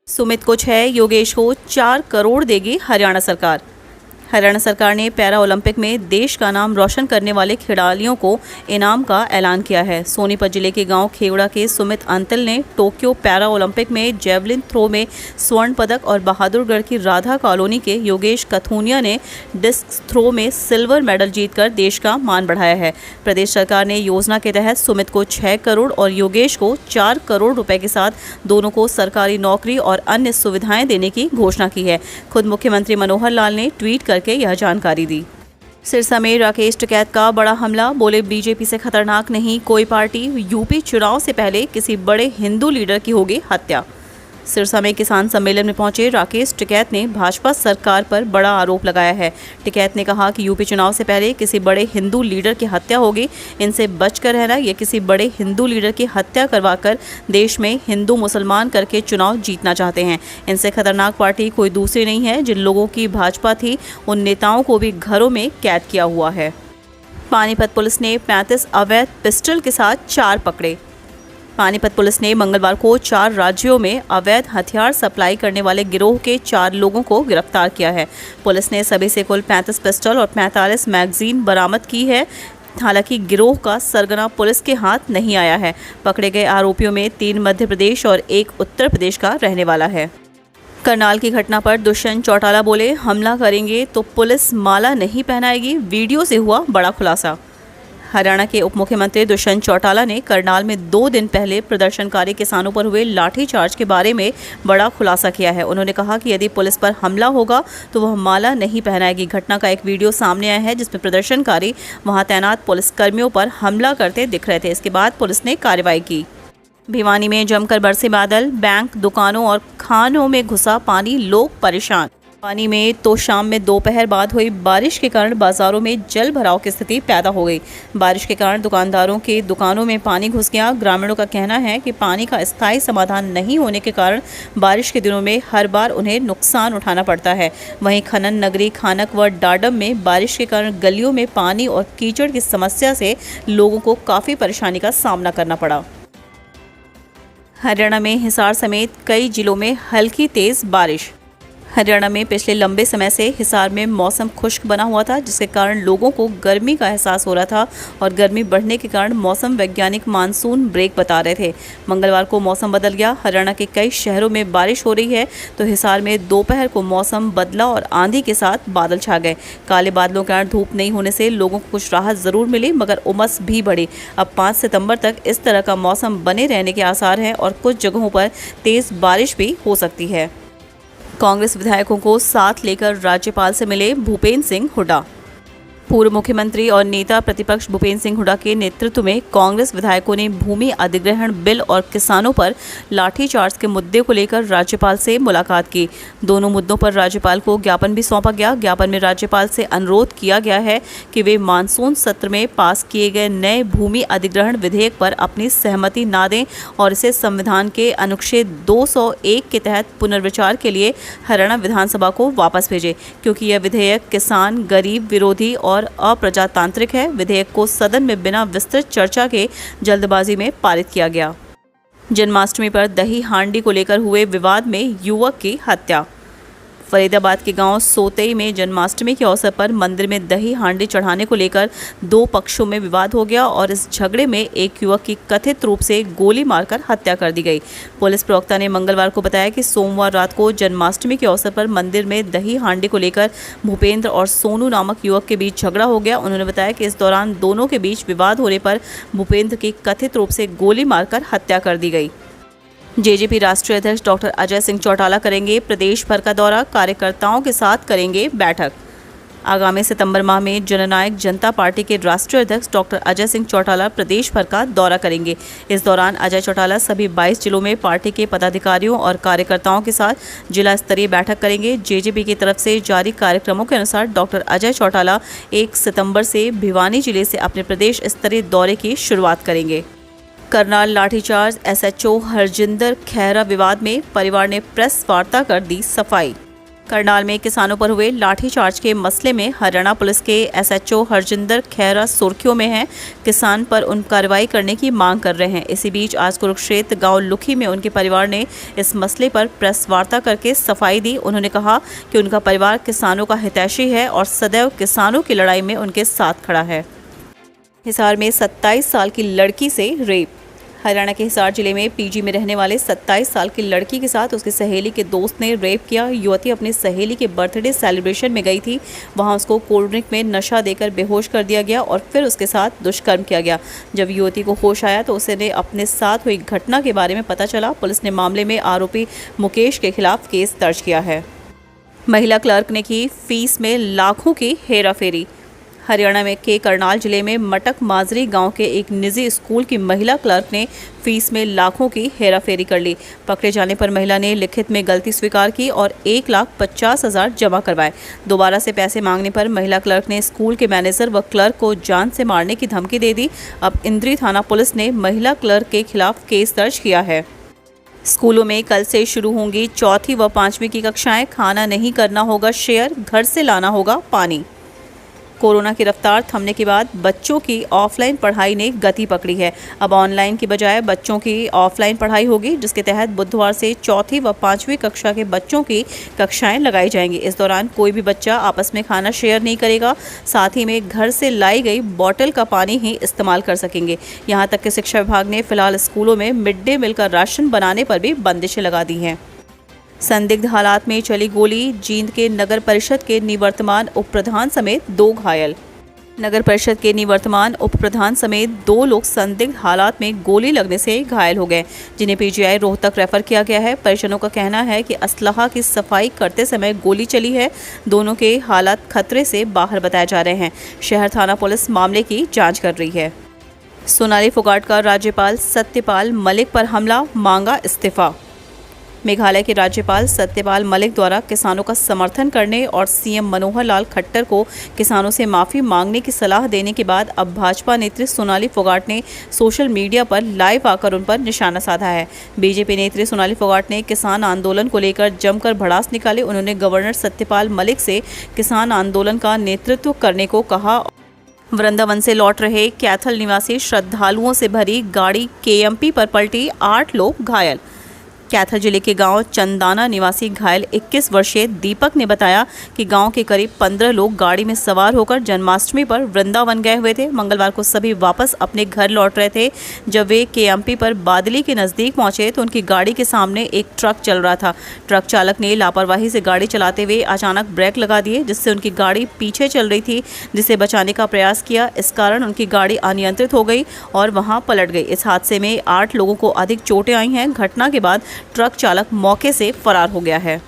सुमित को 6, योगेश को 4 करोड़ देगी हरियाणा सरकार। हरियाणा सरकार ने पैरा ओलंपिक में देश का नाम रोशन करने वाले खिलाड़ियों को इनाम का ऐलान किया है। सोनीपत जिले के गांव खेवड़ा के सुमित अंतल ने टोक्यो पैरा ओलंपिक में जेवलिन थ्रो में स्वर्ण पदक और बहादुरगढ़ की राधा कॉलोनी के योगेश कथूनिया ने डिस्क थ्रो में सिल्वर मेडल जीतकर देश का मान बढ़ाया है। प्रदेश सरकार ने योजना के तहत सुमित को 6 करोड़ और योगेश को 4 करोड़ रुपए के साथ दोनों को सरकारी नौकरी और अन्य सुविधाएं देने की घोषणा की है। खुद मुख्यमंत्री मनोहर लाल ने ट्वीट करके यह जानकारी दी। सिरसा में राकेश टिकैत का बड़ा हमला, बोले बीजेपी से खतरनाक नहीं कोई पार्टी, यूपी चुनाव से पहले किसी बड़े हिंदू लीडर की होगी हत्या। सिरसा में किसान सम्मेलन में पहुंचे राकेश टिकैत ने भाजपा सरकार पर बड़ा आरोप लगाया है। टिकैत ने कहा कि यूपी चुनाव से पहले किसी बड़े हिंदू लीडर की हत्या होगी, इनसे बचकर रहना। ये किसी बड़े हिंदू लीडर की हत्या करवाकर देश में हिंदू मुसलमान करके चुनाव जीतना चाहते हैं। इनसे खतरनाक पार्टी कोई दूसरी नहीं है। जिन लोगों की भाजपा थी उन नेताओं को भी घरों में कैद किया हुआ है। पानीपत पुलिस ने 35 अवैध पिस्टल के साथ 4 पकड़े। पानीपत पुलिस ने मंगलवार को 4 राज्यों में अवैध हथियार सप्लाई करने वाले गिरोह के 4 लोगों को गिरफ्तार किया है। पुलिस ने सभी से कुल 35 पिस्टल और 45 मैगजीन बरामद की है। हालांकि गिरोह का सरगना पुलिस के हाथ नहीं आया है। पकड़े गए आरोपियों में 3 मध्य प्रदेश और 1 उत्तर प्रदेश का रहने वाला है। करनाल की घटना पर दुष्यंत चौटाला बोले, हमला करेंगे तो पुलिस माला नहीं पहनाएगी। वीडियो से हुआ बड़ा खुलासा। हरियाणा के उप मुख्यमंत्री दुष्यंत चौटाला ने करनाल में 2 दिन पहले प्रदर्शनकारी किसानों पर हुए लाठीचार्ज के बारे में बड़ा खुलासा किया है। उन्होंने कहा कि यदि पुलिस पर हमला होगा तो वह माला नहीं पहनाएगी। घटना का एक वीडियो सामने आया है जिसमें प्रदर्शनकारी वहां तैनात पुलिसकर्मियों पर हमला करते दिख रहे थे। इसके बाद पुलिस ने कार्रवाई की। भिवानी में जमकर बरसे बादल, बैंक, दुकानों और खानों में घुसा पानी, लोग परेशान। भिवानी में तो शाम में दोपहर बाद हुई बारिश के कारण बाजारों में जल भराव की स्थिति पैदा हो गई। बारिश के कारण दुकानदारों के दुकानों में पानी घुस गया। ग्रामीणों का कहना है कि पानी का स्थायी समाधान नहीं होने के कारण बारिश के दिनों में हर बार उन्हें नुकसान उठाना पड़ता है। वहीं खनन नगरी खानक व डाडम में बारिश के कारण गलियों में पानी और कीचड़ की समस्या से लोगों को काफ़ी परेशानी का सामना करना पड़ा। हरियाणा में हिसार समेत कई जिलों में हल्की तेज बारिश। हरियाणा में पिछले लंबे समय से हिसार में मौसम खुश्क बना हुआ था, जिसके कारण लोगों को गर्मी का एहसास हो रहा था और गर्मी बढ़ने के कारण मौसम वैज्ञानिक मानसून ब्रेक बता रहे थे। मंगलवार को मौसम बदल गया। हरियाणा के कई शहरों में बारिश हो रही है तो हिसार में दोपहर को मौसम बदला और आंधी के साथ बादल छा गए। काले बादलों के कारण धूप नहीं होने से लोगों को कुछ राहत जरूर मिली, मगर उमस भी बढ़ी। अब 5 सितंबर तक इस तरह का मौसम बने रहने के आसार हैं और कुछ जगहों पर तेज बारिश भी हो सकती है। कांग्रेस विधायकों को साथ लेकर राज्यपाल से मिले भूपेंद्र सिंह हुड्डा। पूर्व मुख्यमंत्री और नेता प्रतिपक्ष भूपेंद्र सिंह हुड्डा के नेतृत्व में कांग्रेस विधायकों ने भूमि अधिग्रहण बिल और किसानों पर लाठीचार्ज के मुद्दे को लेकर राज्यपाल से मुलाकात की। दोनों मुद्दों पर राज्यपाल को ज्ञापन भी सौंपा गया। ज्ञापन में राज्यपाल से अनुरोध किया गया है कि वे मानसून सत्र में पास किए गए नए भूमि अधिग्रहण विधेयक पर अपनी सहमति न दें और इसे संविधान के अनुच्छेद 201 के तहत पुनर्विचार के लिए हरियाणा विधानसभा को वापस भेजें, क्योंकि यह विधेयक किसान, गरीब विरोधी और अप्रजातांत्रिक है। विधेयक को सदन में बिना विस्तृत चर्चा के जल्दबाजी में पारित किया गया। जन्माष्टमी पर दही हांडी को लेकर हुए विवाद में युवक की हत्या। फरीदाबाद के गांव सोतेई में जन्माष्टमी के अवसर पर मंदिर में दही हांडी चढ़ाने को लेकर 2 पक्षों में विवाद हो गया और इस झगड़े में एक युवक की कथित रूप से गोली मारकर हत्या कर दी गई। पुलिस प्रवक्ता ने मंगलवार को बताया कि सोमवार रात को जन्माष्टमी के अवसर पर मंदिर में दही हांडी को लेकर भूपेंद्र और सोनू नामक युवक के बीच झगड़ा हो गया। उन्होंने बताया कि इस दौरान दोनों के बीच विवाद होने पर भूपेंद्र की कथित रूप से गोली मारकर हत्या कर दी गई। जेजेपी राष्ट्रीय अध्यक्ष डॉक्टर अजय सिंह चौटाला करेंगे प्रदेश भर का दौरा, कार्यकर्ताओं के साथ करेंगे बैठक। आगामी सितंबर माह में जननायक जनता पार्टी के राष्ट्रीय अध्यक्ष डॉक्टर अजय सिंह चौटाला प्रदेश भर का दौरा करेंगे। इस दौरान अजय चौटाला सभी 22 जिलों में पार्टी के पदाधिकारियों और कार्यकर्ताओं के साथ जिला स्तरीय बैठक करेंगे। जेजेपी की तरफ से जारी कार्यक्रमों के अनुसार डॉक्टर अजय चौटाला 1 सितंबर से भिवानी जिले से अपने प्रदेश स्तरीय दौरे की शुरुआत करेंगे। करनाल लाठीचार्ज, एसएचओ हरजिंदर खैरा विवाद में परिवार ने प्रेस वार्ता कर दी सफाई। करनाल में किसानों पर हुए लाठीचार्ज के मसले में हरियाणा पुलिस के एसएचओ हरजिंदर खैरा सुर्खियों में हैं। किसान पर उन कार्रवाई करने की मांग कर रहे हैं। इसी बीच आज कुरुक्षेत्र गांव लुखी में उनके परिवार ने इस मसले पर प्रेस वार्ता करके सफाई दी। उन्होंने कहा कि उनका परिवार किसानों का हितैषी है और सदैव किसानों की लड़ाई में उनके साथ खड़ा है। हिसार में 27 साल की लड़की से रेप। हरियाणा के हिसार जिले में पीजी में रहने वाले 27 साल की लड़की के साथ उसकी सहेली के दोस्त ने रेप किया। युवती अपनी सहेली के बर्थडे सेलिब्रेशन में गई थी। वहां उसको कोल्ड ड्रिंक में नशा देकर बेहोश कर दिया गया और फिर उसके साथ दुष्कर्म किया गया। जब युवती को होश आया तो उसने अपने साथ हुई घटना के बारे में पता चला। पुलिस ने मामले में आरोपी मुकेश के खिलाफ केस दर्ज किया है। महिला क्लर्क ने की फीस में लाखों की हेराफेरी। हरियाणा में के करनाल जिले में मटक माजरी गांव के एक निजी स्कूल की महिला क्लर्क ने फीस में लाखों की हेराफेरी कर ली। पकड़े जाने पर महिला ने लिखित में गलती स्वीकार की और 1,50,000 जमा करवाए। दोबारा से पैसे मांगने पर महिला क्लर्क ने स्कूल के मैनेजर व क्लर्क को जान से मारने की धमकी दे दी। अब इंद्री थाना पुलिस ने महिला क्लर्क के खिलाफ केस दर्ज किया है। स्कूलों में कल से शुरू होंगी 4वीं व 5वीं की कक्षाएं। खाना नहीं करना होगा शेयर, घर से लाना होगा पानी। कोरोना की रफ्तार थमने के बाद बच्चों की ऑफलाइन पढ़ाई ने गति पकड़ी है। अब ऑनलाइन की बजाय बच्चों की ऑफलाइन पढ़ाई होगी, जिसके तहत बुधवार से 4वीं व 5वीं कक्षा के बच्चों की कक्षाएं लगाई जाएंगी। इस दौरान कोई भी बच्चा आपस में खाना शेयर नहीं करेगा। साथ ही में घर से लाई गई बोतल का पानी ही इस्तेमाल कर सकेंगे। यहाँ तक कि शिक्षा विभाग ने फिलहाल स्कूलों में मिड डे मील का राशन बनाने पर भी बंदिशें लगा दी हैं। संदिग्ध हालात में चली गोली, जींद के नगर परिषद के निवर्तमान उप प्रधान समेत 2 घायल। नगर परिषद के निवर्तमान उप प्रधान समेत 2 लोग संदिग्ध हालात में गोली लगने से घायल हो गए, जिन्हें पीजीआई रोहतक रेफर किया गया है। परिजनों का कहना है कि असलहा की सफाई करते समय गोली चली है। दोनों के हालात खतरे से बाहर बताए जा रहे हैं। शहर थाना पुलिस मामले की जाँच कर रही है। सोनाली फोगाट का राज्यपाल सत्यपाल मलिक पर हमला, मांगा इस्तीफा। मेघालय के राज्यपाल सत्यपाल मलिक द्वारा किसानों का समर्थन करने और सीएम मनोहर लाल खट्टर को किसानों से माफ़ी मांगने की सलाह देने के बाद अब भाजपा नेत्री सोनाली फोगाट ने सोशल मीडिया पर लाइव आकर उन पर निशाना साधा है। बीजेपी नेत्री सोनाली फोगाट ने किसान आंदोलन को लेकर जमकर भड़ास निकाले। उन्होंने गवर्नर सत्यपाल मलिक से किसान आंदोलन का नेतृत्व करने को कहा। वृंदावन से लौट रहे कैथल निवासी श्रद्धालुओं से भरी गाड़ी केएमपी पर पलटी, 8 लोग घायल। कैथल जिले के गांव चंदाना निवासी घायल 21 वर्षीय दीपक ने बताया कि गांव के करीब 15 लोग गाड़ी में सवार होकर जन्माष्टमी पर वृंदावन गए हुए थे। मंगलवार को सभी वापस अपने घर लौट रहे थे। जब वे केएमपी पर बादली के नज़दीक पहुंचे तो उनकी गाड़ी के सामने एक ट्रक चल रहा था। ट्रक चालक ने लापरवाही से गाड़ी चलाते हुए अचानक ब्रेक लगा दिए, जिससे उनकी गाड़ी पीछे चल रही थी, जिसे बचाने का प्रयास किया। इस कारण उनकी गाड़ी अनियंत्रित हो गई और वहां पलट गई। इस हादसे में 8 लोगों को अधिक चोटें आई हैं। घटना के बाद ट्रक चालक मौके से फरार हो गया है।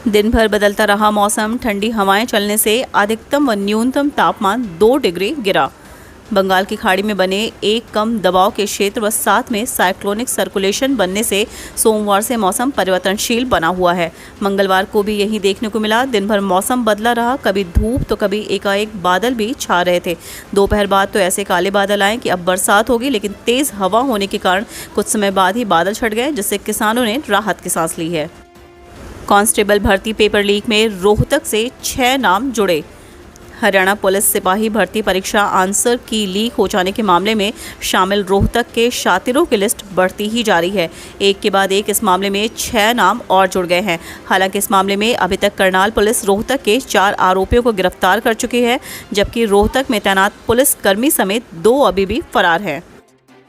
दिन भर बदलता रहा मौसम, ठंडी हवाएं चलने से अधिकतम व न्यूनतम तापमान 2 डिग्री गिरा। बंगाल की खाड़ी में बने एक कम दबाव के क्षेत्र व साथ में साइक्लोनिक सर्कुलेशन बनने से सोमवार से मौसम परिवर्तनशील बना हुआ है। मंगलवार को भी यही देखने को मिला। दिन भर मौसम बदला रहा, कभी धूप तो कभी एकाएक बादल भी छा रहे थे। दोपहर बाद तो ऐसे काले बादल आए कि अब बरसात होगी, लेकिन तेज हवा होने के कारण कुछ समय बाद ही बादल छट गए, जिससे किसानों ने राहत की सांस ली है। कांस्टेबल भर्ती पेपर लीक में रोहतक से 6 नाम जुड़े। हरियाणा पुलिस सिपाही भर्ती परीक्षा आंसर की लीक हो जाने के मामले में शामिल रोहतक के शातिरों की लिस्ट बढ़ती ही जा रही है। एक के बाद एक इस मामले में 6 नाम और जुड़ गए हैं। हालांकि इस मामले में अभी तक करनाल पुलिस रोहतक के 4 आरोपियों को गिरफ्तार कर चुकी है, जबकि रोहतक में तैनात पुलिस कर्मी समेत 2 अभी भी फरार हैं।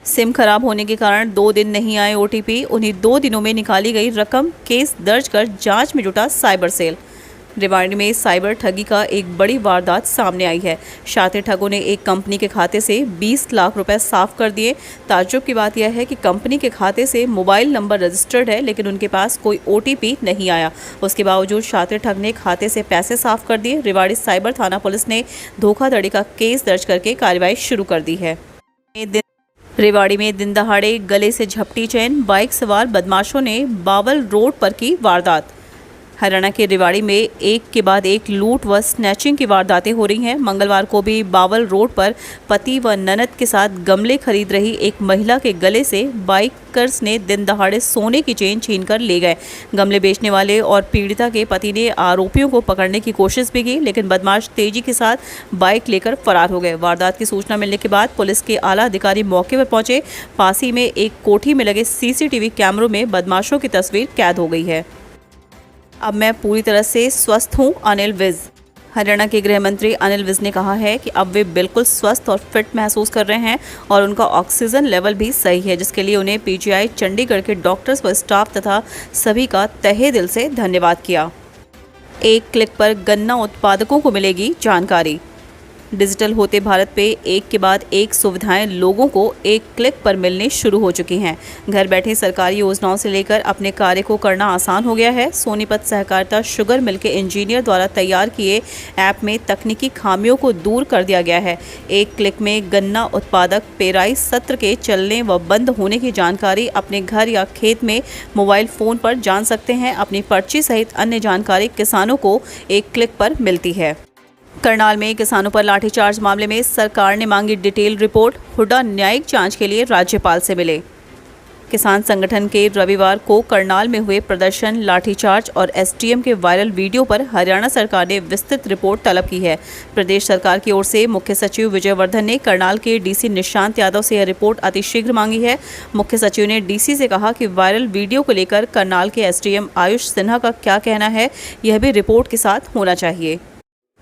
सिम खराब होने के कारण 2 दिन नहीं आए ओटीपी, उन्हीं 2 दिनों में निकाली गई रकम। केस दर्ज कर जांच में जुटा साइबर सेल। रेवाड़ी में साइबर ठगी का एक बड़ी वारदात सामने आई है। शातिर ठगों ने एक कंपनी के खाते से 20 लाख रुपए साफ कर दिए। ताज्जुब की बात यह है कि कंपनी के खाते से मोबाइल नंबर रजिस्टर्ड है, लेकिन उनके पास कोई ओटीपी नहीं आया। उसके बावजूद शातिर ठग ने खाते से पैसे साफ कर दिए। रेवाड़ी साइबर थाना पुलिस ने धोखाधड़ी का केस दर्ज करके कार्रवाई शुरू कर दी है। रेवाड़ी में दिन दहाड़े गले से झपटी चैन, बाइक सवार बदमाशों ने बावल रोड पर की वारदात। हरियाणा के रेवाड़ी में एक के बाद एक लूट व स्नैचिंग की वारदातें हो रही हैं। मंगलवार को भी बावल रोड पर पति व ननद के साथ गमले खरीद रही एक महिला के गले से बाइकर्स ने दिन दहाड़े सोने की चेन छीनकर ले गए। गमले बेचने वाले और पीड़िता के पति ने आरोपियों को पकड़ने की कोशिश भी की, लेकिन बदमाश तेजी के साथ बाइक लेकर फरार हो गए। वारदात की सूचना मिलने के बाद पुलिस के आला अधिकारी मौके पर पहुंचे। पासी में एक कोठी में लगे सीसीटीवी कैमरों में बदमाशों की तस्वीर कैद हो गई है। अब मैं पूरी तरह से स्वस्थ हूं, अनिल विज। हरियाणा के गृह मंत्री अनिल विज ने कहा है कि अब वे बिल्कुल स्वस्थ और फिट महसूस कर रहे हैं और उनका ऑक्सीजन लेवल भी सही है, जिसके लिए उन्हें पीजीआई चंडीगढ़ के डॉक्टर्स व स्टाफ तथा सभी का तहे दिल से धन्यवाद किया। एक क्लिक पर गन्ना उत्पादकों को मिलेगी जानकारी। डिजिटल होते भारत पे एक के बाद एक सुविधाएं लोगों को एक क्लिक पर मिलने शुरू हो चुकी हैं। घर बैठे सरकारी योजनाओं से लेकर अपने कार्य को करना आसान हो गया है। सोनीपत सहकारिता शुगर मिल के इंजीनियर द्वारा तैयार किए ऐप में तकनीकी खामियों को दूर कर दिया गया है। एक क्लिक में गन्ना उत्पादक पेराई सत्र के चलने व बंद होने की जानकारी अपने घर या खेत में मोबाइल फ़ोन पर जान सकते हैं। अपनी पर्ची सहित अन्य जानकारी किसानों को एक क्लिक पर मिलती है। करनाल में किसानों पर लाठीचार्ज मामले में सरकार ने मांगी डिटेल रिपोर्ट। हुड्डा न्यायिक जांच के लिए राज्यपाल से मिले। किसान संगठन के रविवार को करनाल में हुए प्रदर्शन, लाठीचार्ज और एसडीएम के वायरल वीडियो पर हरियाणा सरकार ने विस्तृत रिपोर्ट तलब की है। प्रदेश सरकार की ओर से मुख्य सचिव विजय वर्धन ने करनाल के डीसी निशांत यादव से यह रिपोर्ट अतिशीघ्र मांगी है। मुख्य सचिव ने डीसी से कहा कि वायरल वीडियो को लेकर करनाल के एसडीएम आयुष सिन्हा का क्या कहना है, यह भी रिपोर्ट के साथ होना चाहिए।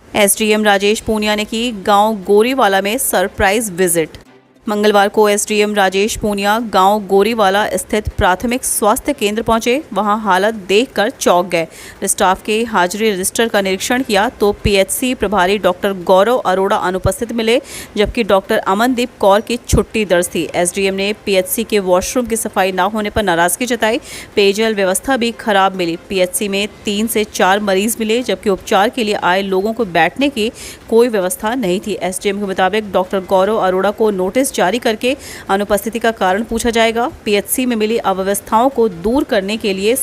एसडीएम राजेश पूनिया ने की गांव गोरीवाला में सरप्राइज विजिट। मंगलवार को एसडीएम राजेश पूनिया गांव गोरीवाला स्थित प्राथमिक स्वास्थ्य केंद्र पहुंचे। वहां हालत देखकर चौंक गए। स्टाफ के हाजिरी रजिस्टर का निरीक्षण किया तो पीएचसी प्रभारी डॉक्टर गौरव अरोड़ा अनुपस्थित मिले, जबकि डॉक्टर अमनदीप कौर की छुट्टी दर्ज थी। एसडीएम ने पीएचसी के वॉशरूम की सफाई न होने पर नाराजगी जताई। पेयजल व्यवस्था भी खराब मिली। पीएचसी में 3 से 4 मरीज मिले, जबकि उपचार के लिए आए लोगों को बैठने की कोई व्यवस्था नहीं थी। एसडीएम के मुताबिक डॉक्टर गौरव अरोड़ा को नोटिस जारी करके अनुपस्थिति का कारण पूछा जाएगा। पीएचसी में मिली अव्यवस्थाओं को दूर करने के लिए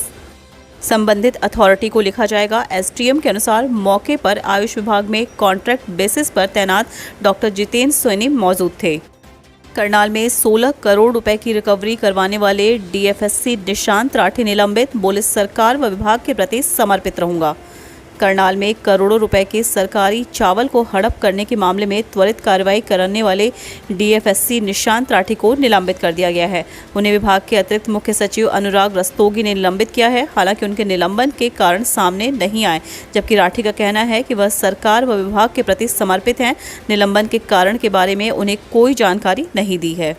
संबंधित अथॉरिटी को लिखा जाएगा। एसडीएम के अनुसार मौके पर आयुष विभाग में कॉन्ट्रैक्ट बेसिस पर तैनात डॉक्टर जितेंद्र सोनी मौजूद थे। करनाल में 16 करोड़ रुपए की रिकवरी करवाने वाले डीएफएससी निशांत राठी निलंबित। बोले, सरकार व विभाग के प्रति समर्पित रहूंगा। करनाल में करोड़ों रुपए के सरकारी चावल को हड़प करने के मामले में त्वरित कार्रवाई करने वाले डीएफएससी निशांत राठी को निलंबित कर दिया गया है। उन्हें विभाग के अतिरिक्त मुख्य सचिव अनुराग रस्तोगी ने निलंबित किया है। हालांकि उनके निलंबन के कारण सामने नहीं आए, जबकि राठी का कहना है कि वह सरकार व विभाग के प्रति समर्पित हैं। निलंबन के कारण के बारे में उन्हें कोई जानकारी नहीं दी है।